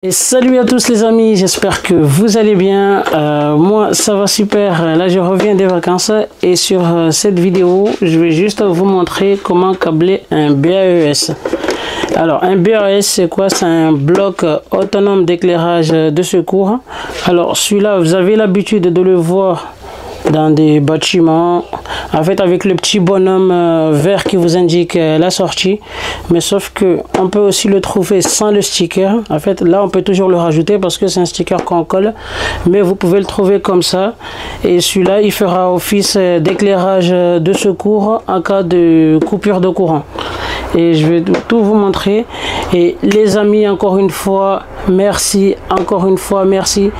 Et salut à tous les amis, j'espère que vous allez bien. Moi ça va super. Là je reviens des vacances et sur cette vidéo je vais juste vous montrer comment câbler un BAES. Alors un BAES c'est quoi? C'est un bloc autonome d'éclairage de secours. Alors celui-là vous avez l'habitude de le voir dans des bâtiments, en fait avec le petit bonhomme vert qui vous indique la sortie, mais sauf que on peut aussi le trouver sans le sticker. En fait là on peut toujours le rajouter parce que c'est un sticker qu'on colle, mais vous pouvez le trouver comme ça, et celui-là il fera office d'éclairage de secours en cas de coupure de courant. Et je vais tout vous montrer. Et les amis, encore une fois merci, encore une fois merci.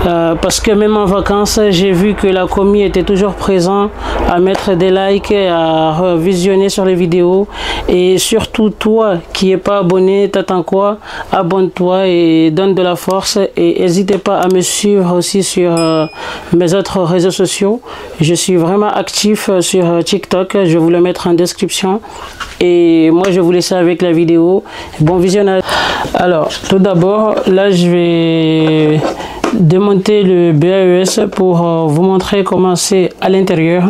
Parce que même en vacances, j'ai vu que la commu était toujours présente à mettre des likes, à visionner sur les vidéos. Et surtout toi qui n'es pas abonné, t'attends quoi? Abonne-toi et donne de la force. Et n'hésitez pas à me suivre aussi sur mes autres réseaux sociaux. Je suis vraiment actif sur TikTok, je vais vous le mettre en description. Et moi je vais vous laisser avec la vidéo. Bon visionnage. Alors tout d'abord, là je vais démonter le BAES pour vous montrer comment c'est à l'intérieur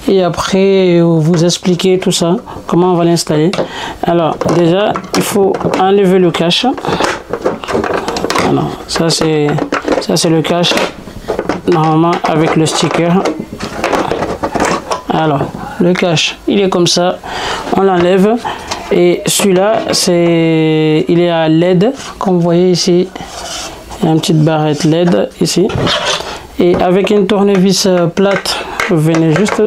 et après vous expliquer tout ça, comment on va l'installer. Alors déjà il faut enlever le cache. Alors ça c'est le cache normalement avec le sticker. Alors le cache il est comme ça, on l'enlève. Et celui-là il est à LED comme vous voyez ici. Il y a une petite barrette LED ici, et avec une tournevis plate vous venez juste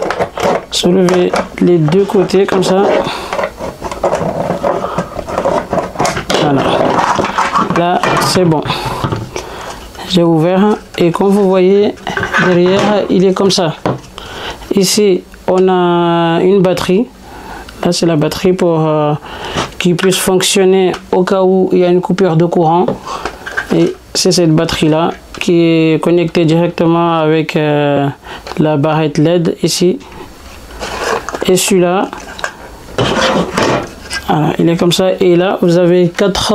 soulever les deux côtés comme ça. Voilà, là c'est bon, j'ai ouvert et comme vous voyez derrière il est comme ça. Ici on a une batterie, là c'est la batterie pour qu'il puisse fonctionner au cas où il y a une coupure de courant. Et c'est cette batterie là qui est connectée directement avec la barrette LED ici. Et celui-là, voilà, il est comme ça. Et là vous avez quatre,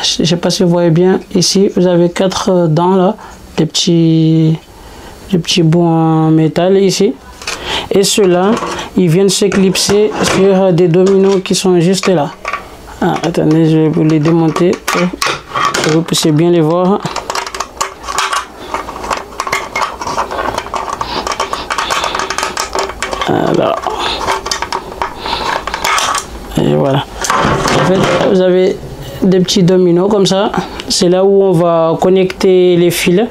je sais pas si vous voyez bien ici, vous avez quatre dents là, des petits bouts en métal ici. Et ceux-là, ils viennent s'éclipser sur des dominos qui sont juste là. Ah, attendez, je vais vous les démonter. Vous puissiez bien les voir. Alors, et voilà. En fait, vous avez des petits dominos comme ça. C'est là où on va connecter les fils.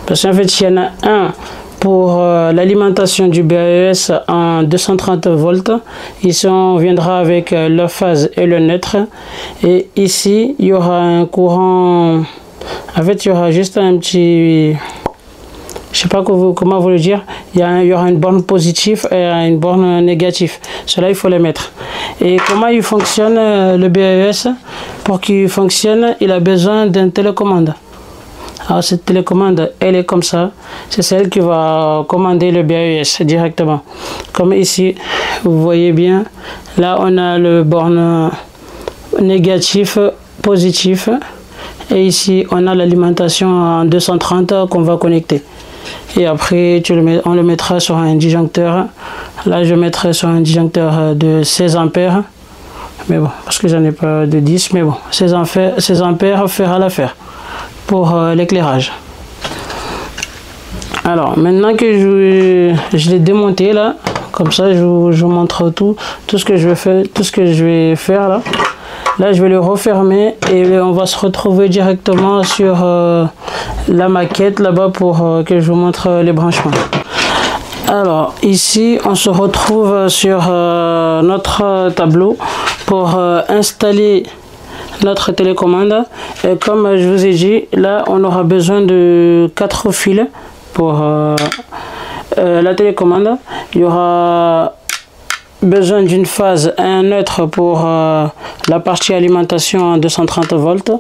Parce qu'en fait, il y en a un pour l'alimentation du BAES en 230 volts. Ici on viendra avec la phase et le neutre, et ici il y aura un courant, en fait il y aura juste un petit, je sais pas comment vous le dire, il y aura une borne positive et une borne négative. Cela il faut les mettre. Et comment il fonctionne le BAES? Pour qu'il fonctionne il a besoin d'une télécommande. Alors cette télécommande elle est comme ça, c'est celle qui va commander le BAES directement. Comme ici vous voyez bien, là on a le borne négatif, positif, et ici on a l'alimentation en 230 qu'on va connecter. Et après on le mettra sur un disjoncteur. Là je mettrai sur un disjoncteur de 16 ampères, mais bon parce que j'en ai pas de 10, mais bon 16 ampères fera l'affaire pour l'éclairage. Alors maintenant que je l'ai démonté là, comme ça je vous montre tout ce que je vais faire là. Là je vais le refermer et on va se retrouver directement sur la maquette là-bas pour que je vous montre les branchements. Alors ici on se retrouve sur notre tableau pour installer notre télécommande. Et comme je vous ai dit, là on aura besoin de 4 fils pour la télécommande. Il y aura besoin d'une phase et un neutre pour la partie alimentation en 230 volts,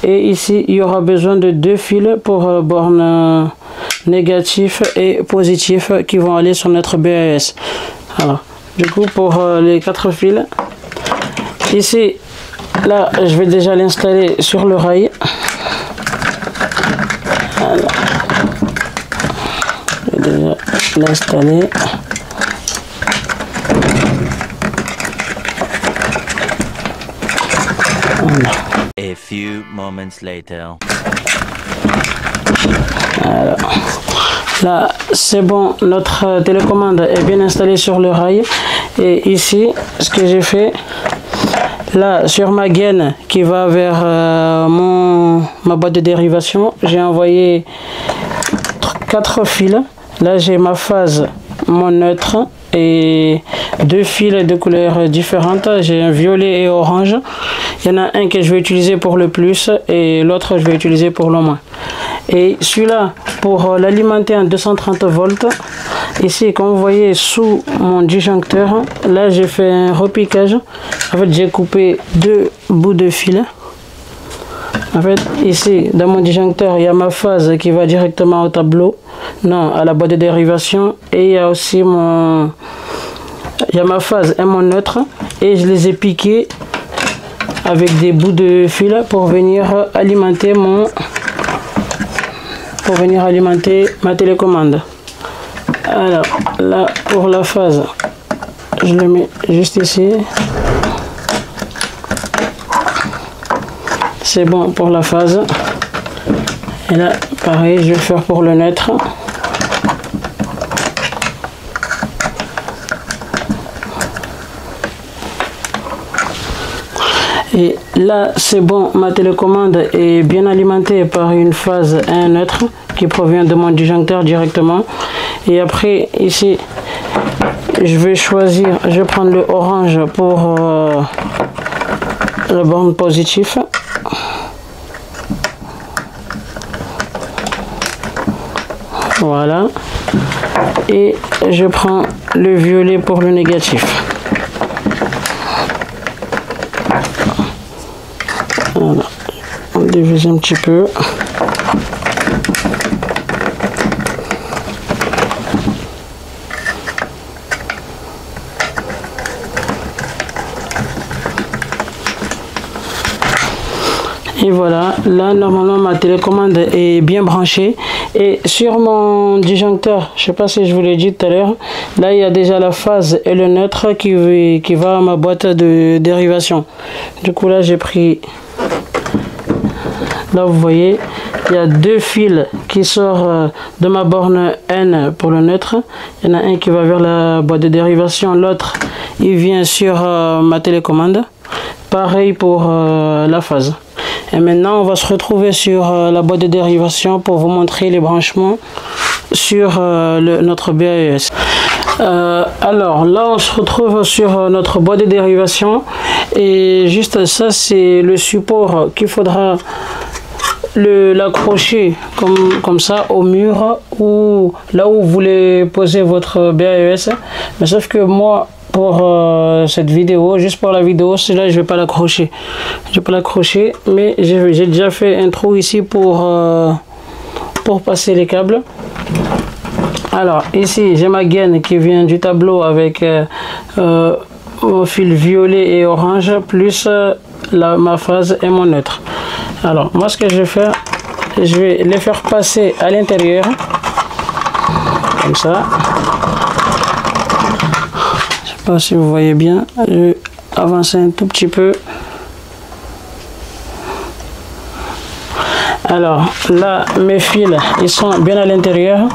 et ici il y aura besoin de 2 fils pour borne négatif et positif qui vont aller sur notre BAES. Alors du coup pour les 4 fils ici là, je vais déjà l'installer sur le rail. Voilà. Je vais déjà l'installer. Voilà. A few moments later. Voilà. Là, c'est bon, notre télécommande est bien installée sur le rail. Et ici, ce que j'ai fait, là, sur ma gaine qui va vers ma boîte de dérivation, j'ai envoyé 4 fils. Là, j'ai ma phase, mon neutre et 2 fils de couleurs différentes. J'ai un violet et orange. Il y en a un que je vais utiliser pour le plus et l'autre je vais utiliser pour le moins. Et celui-là, pour l'alimenter en 230 volts, ici, comme vous voyez, sous mon disjoncteur, là, j'ai fait un repiquage. En fait, j'ai coupé 2 bouts de fil. En fait, ici, dans mon disjoncteur, il y a ma phase qui va directement au tableau, non, à la boîte de dérivation. Et il y a aussi il y a ma phase et mon neutre. Et je les ai piqués avec des bouts de fil pour venir alimenter ma télécommande. Alors là, pour la phase, je le mets juste ici. C'est bon pour la phase. Et là, pareil, je vais faire pour le neutre. Et là, c'est bon, ma télécommande est bien alimentée par une phase et un neutre qui provient de mon disjoncteur directement. Et après, ici, je vais choisir, je vais prendre le orange pour la borne positive. Voilà. Et je prends le violet pour le négatif. Voilà. On divise un petit peu. Et voilà, là normalement ma télécommande est bien branchée. Et sur mon disjoncteur, je sais pas si je vous l'ai dit tout à l'heure, là il y a déjà la phase et le neutre qui va à ma boîte de dérivation. Du coup là j'ai pris, là vous voyez, il y a 2 fils qui sortent de ma borne N pour le neutre. Il y en a un qui va vers la boîte de dérivation, l'autre il vient sur ma télécommande. Pareil pour la phase. Et maintenant, on va se retrouver sur la boîte de dérivation pour vous montrer les branchements sur notre BAES. Alors là, on se retrouve sur notre boîte de dérivation. Et juste ça, c'est le support qu'il faudra l'accrocher comme ça au mur ou là où vous voulez poser votre BAES. Mais sauf que moi, pour cette vidéo, juste pour la vidéo, celui-là je vais pas l'accrocher. Je vais pas l'accrocher, mais j'ai déjà fait un trou ici pour passer les câbles. Alors ici j'ai ma gaine qui vient du tableau avec mon fil violet et orange plus ma phase et mon neutre. Alors moi ce que je vais faire, je vais les faire passer à l'intérieur comme ça. Je sais pas si vous voyez bien, je vais avancer un tout petit peu. Alors là mes fils ils sont bien à l'intérieur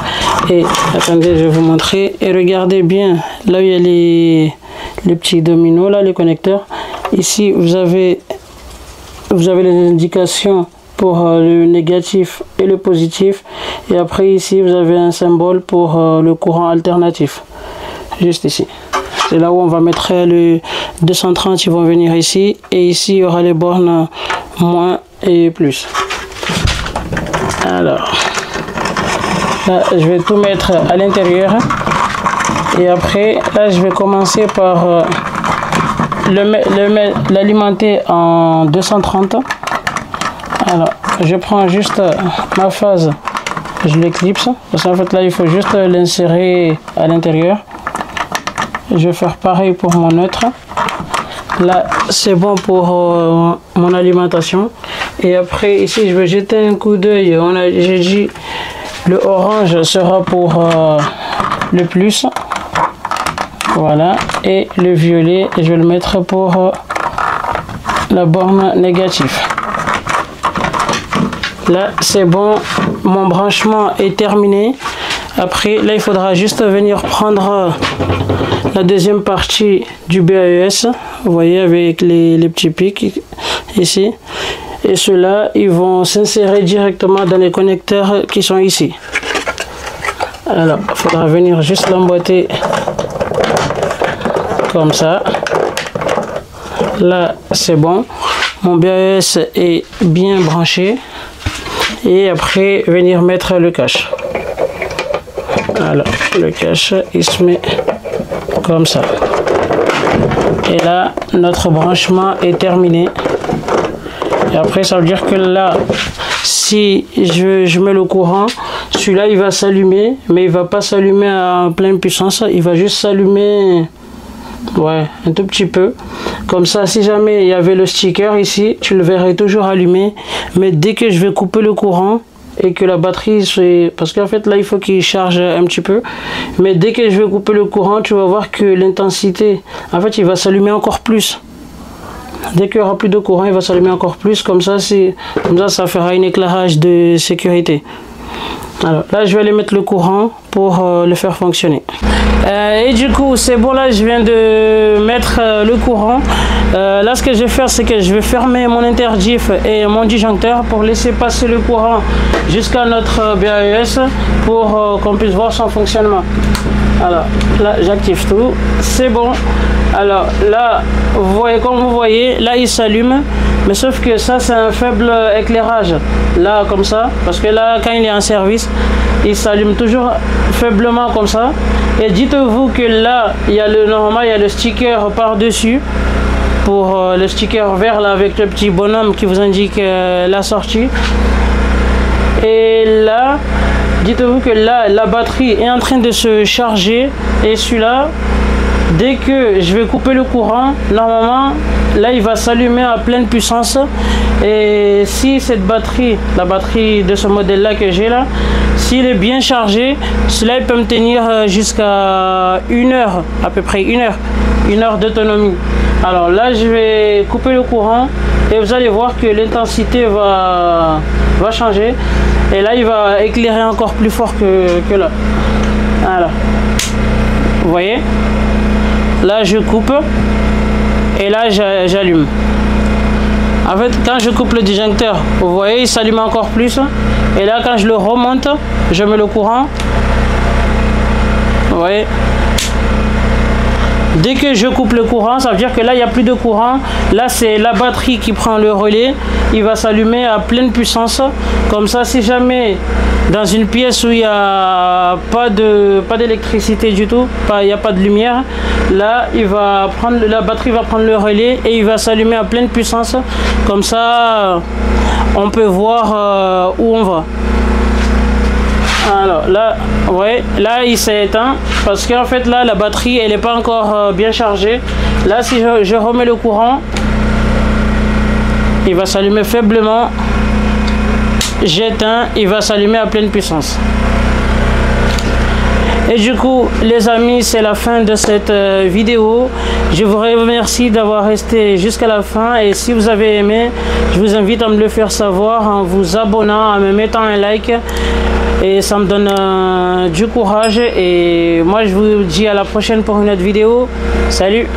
et attendez, je vais vous montrer et regardez bien là où il y a les petits dominos là, les connecteurs. Ici vous avez les indications pour le négatif et le positif, et après ici vous avez un symbole pour le courant alternatif juste ici. C'est là où on va mettre le 230, ils vont venir ici, et ici il y aura les bornes moins et plus. Alors là je vais tout mettre à l'intérieur et après là je vais commencer par l'alimenter en 230. Alors je prends juste ma phase, je l'éclipse parce qu'en fait là il faut juste l'insérer à l'intérieur. Je vais faire pareil pour mon neutre. Là, c'est bon pour mon alimentation. Et après, ici, je vais jeter un coup d'œil. J'ai dit, le orange sera pour le plus. Voilà. Et le violet, je vais le mettre pour la borne négative. Là, c'est bon. Mon branchement est terminé. Après, là, il faudra juste venir prendre la deuxième partie du BAES. Vous voyez, avec les petits pics ici. Et ceux-là, ils vont s'insérer directement dans les connecteurs qui sont ici. Alors, il faudra venir juste l'emboîter comme ça. Là, c'est bon. Mon BAES est bien branché. Et après, venir mettre le cache. Alors, le cache, il se met comme ça. Et là, notre branchement est terminé. Et après, ça veut dire que là, si je mets le courant, celui-là, il va s'allumer, mais il va pas s'allumer à pleine puissance. Il va juste s'allumer, ouais, un tout petit peu. Comme ça, si jamais il y avait le sticker ici, tu le verrais toujours allumé. Mais dès que je vais couper le courant et que la batterie, parce qu'en fait là, il faut qu'il charge un petit peu. Mais dès que je vais couper le courant, tu vas voir que l'intensité, en fait, il va s'allumer encore plus. Dès qu'il n'y aura plus de courant, il va s'allumer encore plus. Comme ça, ça fera un éclairage de sécurité. Alors là, je vais aller mettre le courant pour le faire fonctionner. Et du coup, c'est bon, là, je viens de mettre le courant. Là, ce que je vais faire, c'est que je vais fermer mon interdiff et mon disjoncteur pour laisser passer le courant jusqu'à notre BAES pour qu'on puisse voir son fonctionnement. Alors là, j'active tout. C'est bon. Alors là, vous voyez, comme vous voyez, là, il s'allume. Mais sauf que ça, c'est un faible éclairage. Là, comme ça. Parce que là, quand il est en service, il s'allume toujours faiblement comme ça. Et dites-vous que là, il y a le normal, il y a le sticker par-dessus. Pour le sticker vert là, avec le petit bonhomme qui vous indique la sortie. Et là, dites-vous que là, la batterie est en train de se charger. Et celui-là, dès que je vais couper le courant, normalement, là, il va s'allumer à pleine puissance. Et si cette batterie, la batterie de ce modèle-là que j'ai là, s'il est bien chargé, cela il peut me tenir jusqu'à 1 heure, à peu près 1 heure d'autonomie. Alors là, je vais couper le courant et vous allez voir que l'intensité va changer. Et là, il va éclairer encore plus fort que là. Voilà. Vous voyez? Là, je coupe et là, j'allume. En fait, quand je coupe le disjoncteur, vous voyez, il s'allume encore plus. Et là, quand je le remonte, je mets le courant. Vous voyez? Dès que je coupe le courant, ça veut dire que là, il n'y a plus de courant. Là, c'est la batterie qui prend le relais. Il va s'allumer à pleine puissance. Comme ça, si jamais dans une pièce où il n'y a pas d'électricité du tout, il n'y a pas de lumière, là, la batterie va prendre le relais et il va s'allumer à pleine puissance. Comme ça, on peut voir où on va. Alors là, ouais, là il s'est éteint parce qu'en fait là la batterie elle n'est pas encore bien chargée. Là si je remets le courant, il va s'allumer faiblement. J'éteins, il va s'allumer à pleine puissance. Et du coup les amis, c'est la fin de cette vidéo. Je vous remercie d'avoir resté jusqu'à la fin et si vous avez aimé, je vous invite à me le faire savoir en vous abonnant, en me mettant un like. Et ça me donne du courage et moi je vous dis à la prochaine pour une autre vidéo. Salut!